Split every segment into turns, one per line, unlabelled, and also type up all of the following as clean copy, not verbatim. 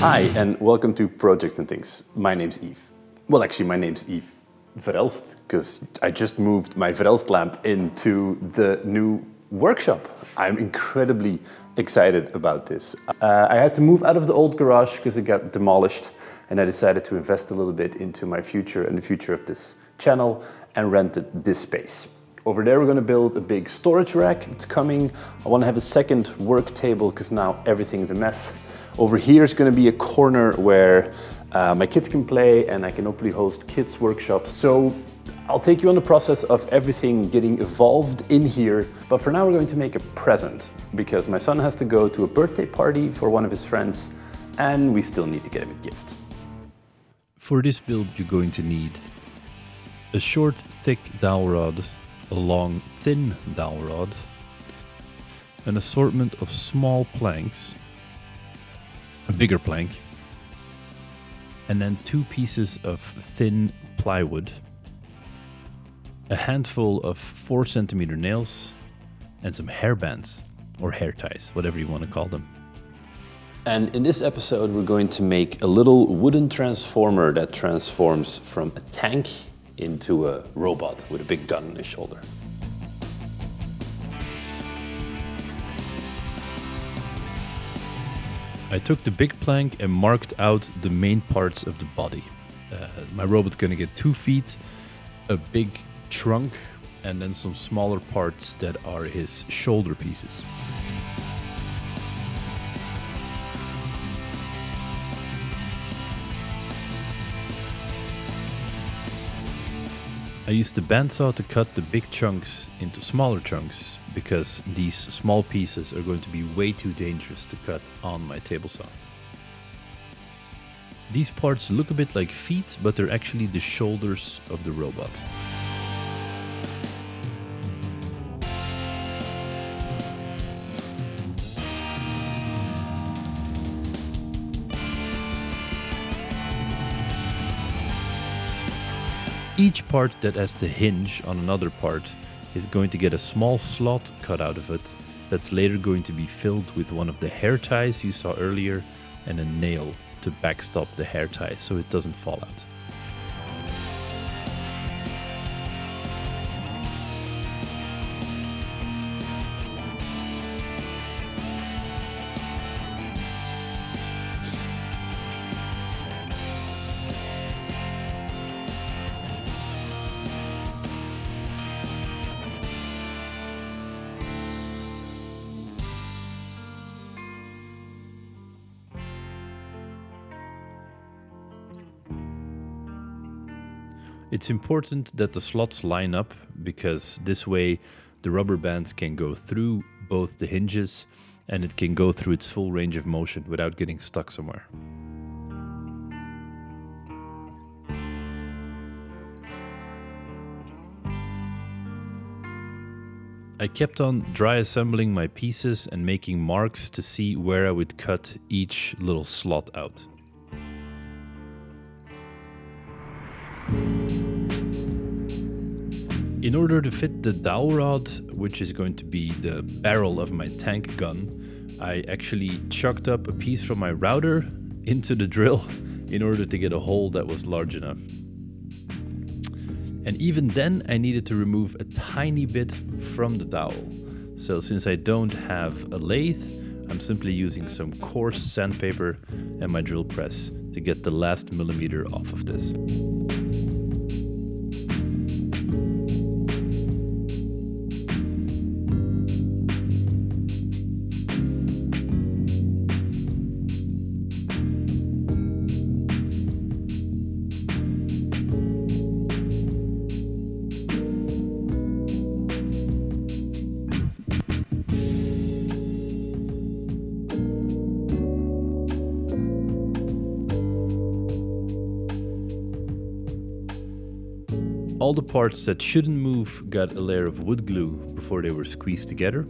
Hi, and welcome to Projects and Things. My name's Yves. Well, actually, my name's Yves Verelst, because I just moved my Verelst lamp into the new workshop. I'm incredibly excited about this. I had to move out of the old garage because it got demolished, and I decided to invest a little bit into my future and the future of this channel and rented this space. Over there, we're going to build a big storage rack. It's coming. I want to have a second work table because now everything is a mess. Over here is going to be a corner where my kids can play and I can hopefully host kids workshops. So I'll take you on the process of everything getting evolved in here. But for now, we're going to make a present because my son has to go to a birthday party for one of his friends and we still need to get him a gift.
For this build, you're going to need a short, thick dowel rod, a long, thin dowel rod, an assortment of small planks, a bigger plank, and then 2 pieces of thin plywood, a handful of 4 centimeter nails, and some hairbands or hair ties, whatever you want to call them.
And in this episode, we're going to make a little wooden transformer that transforms from a tank into a robot with a big gun on his shoulder.
I took the big plank and marked out the main parts of the body. My robot's gonna get 2 feet, a big trunk, and then some smaller parts that are his shoulder pieces. I used the bandsaw to cut the big chunks into smaller chunks because these small pieces are going to be way too dangerous to cut on my table saw. These parts look a bit like feet, but they're actually the shoulders of the robot. Each part that has to hinge on another part is going to get a small slot cut out of it that's later going to be filled with one of the hair ties you saw earlier and a nail to backstop the hair tie so it doesn't fall out. It's important that the slots line up because this way the rubber bands can go through both the hinges and it can go through its full range of motion without getting stuck somewhere. I kept on dry assembling my pieces and making marks to see where I would cut each little slot out. In order to fit the dowel rod, which is going to be the barrel of my tank gun, I actually chucked up a piece from my router into the drill in order to get a hole that was large enough. And even then, I needed to remove a tiny bit from the dowel. So since I don't have a lathe, I'm simply using some coarse sandpaper and my drill press to get the last millimeter off of this. All the parts that shouldn't move got a layer of wood glue before they were squeezed together.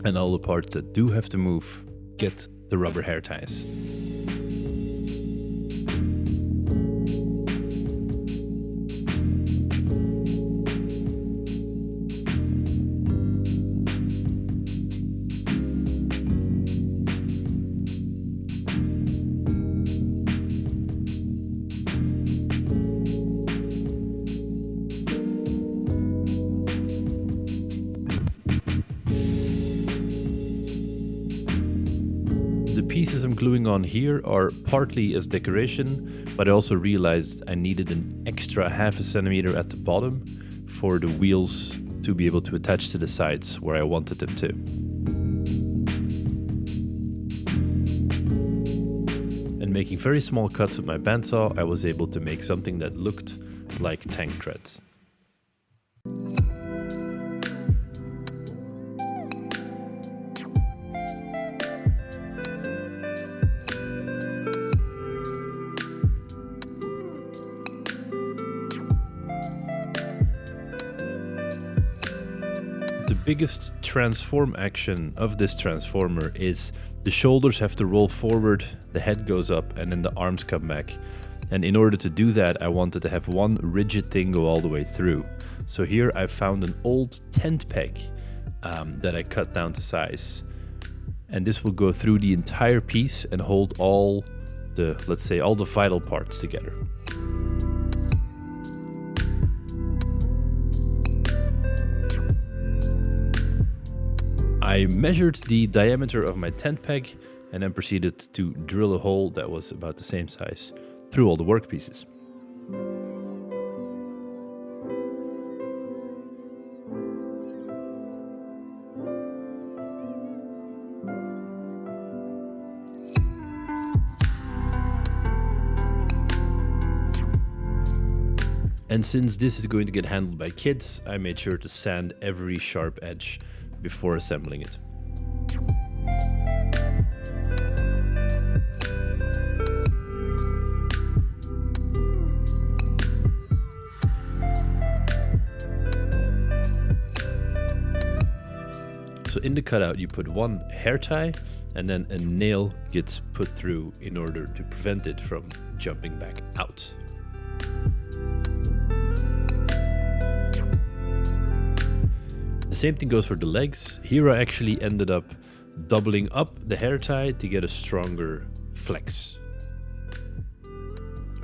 And all the parts that do have to move get the rubber hair ties. The pieces I'm gluing on here are partly as decoration, but I also realized I needed an extra 0.5 centimeter at the bottom for the wheels to be able to attach to the sides where I wanted them to. And making very small cuts with my bandsaw, I was able to make something that looked like tank treads. The biggest transform action of this transformer is the shoulders have to roll forward, the head goes up, and then the arms come back. And in order to do that, I wanted to have one rigid thing go all the way through. So here I found an old tent peg that I cut down to size. And this will go through the entire piece and hold all the, let's say, all the vital parts together. I measured the diameter of my tent peg and then proceeded to drill a hole that was about the same size through all the workpieces. And since this is going to get handled by kids, I made sure to sand every sharp edge before assembling it. So in the cutout you put one hair tie and then a nail gets put through in order to prevent it from jumping back out. The same thing goes for the legs. Here I actually ended up doubling up the hair tie to get a stronger flex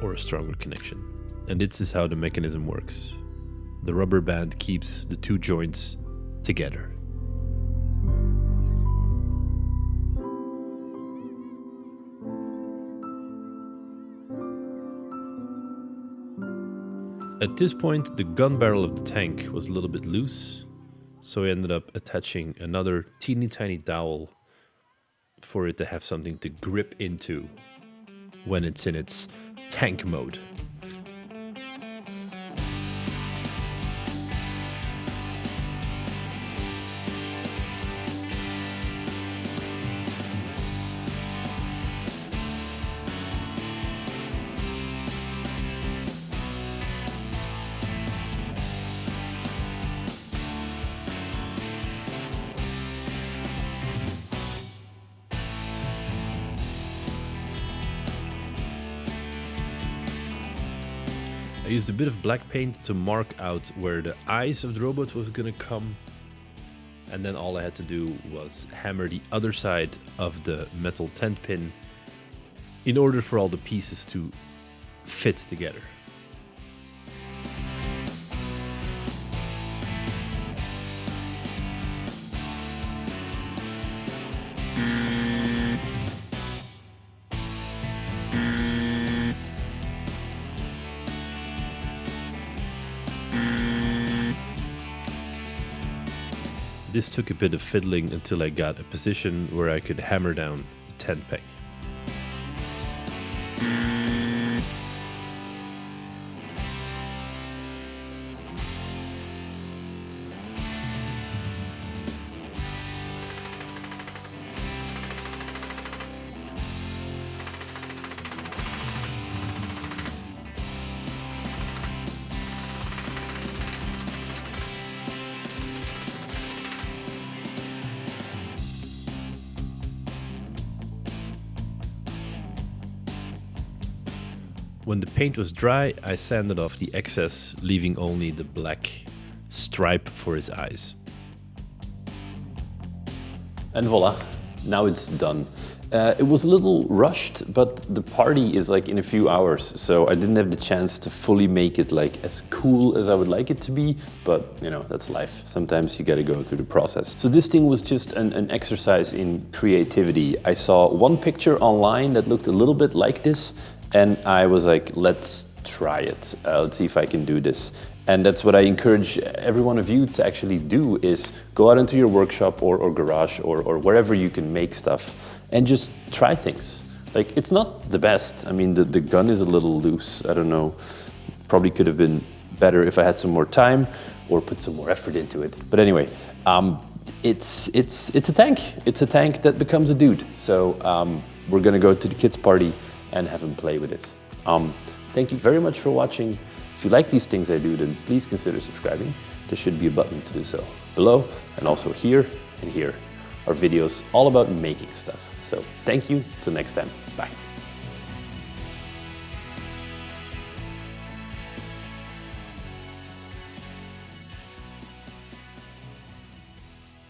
or a stronger connection. And this is how the mechanism works. The rubber band keeps the two joints together. At this point, the gun barrel of the tank was a little bit loose. So I ended up attaching another teeny tiny dowel for it to have something to grip into when it's in its tank mode. I used a bit of black paint to mark out where the eyes of the robot was gonna come. And then all I had to do was hammer the other side of the metal tent pin in order for all the pieces to fit together. This took a bit of fiddling until I got a position where I could hammer down the tent peg. When the paint was dry, I sanded off the excess, leaving only the black stripe for his eyes.
And voila, now it's done. It was a little rushed, but the party is like in a few hours, so I didn't have the chance to fully make it like as cool as I would like it to be, but you know, that's life. Sometimes you gotta go through the process. So this thing was just an exercise in creativity. I saw one picture online that looked a little bit like this, and I was like, let's try it. Let's see if I can do this. And that's what I encourage every one of you to actually do, is go out into your workshop or garage or wherever you can make stuff and just try things. Like, it's not the best. I mean, the gun is a little loose. I don't know. Probably could have been better if I had some more time or put some more effort into it. But anyway, it's a tank. It's a tank that becomes a dude. So we're gonna go to the kids' party and have him play with it. Thank you very much for watching. If you like these things I do, then please consider subscribing. There should be a button to do so below, and also here and here are videos all about making stuff. So thank you, till next time, bye.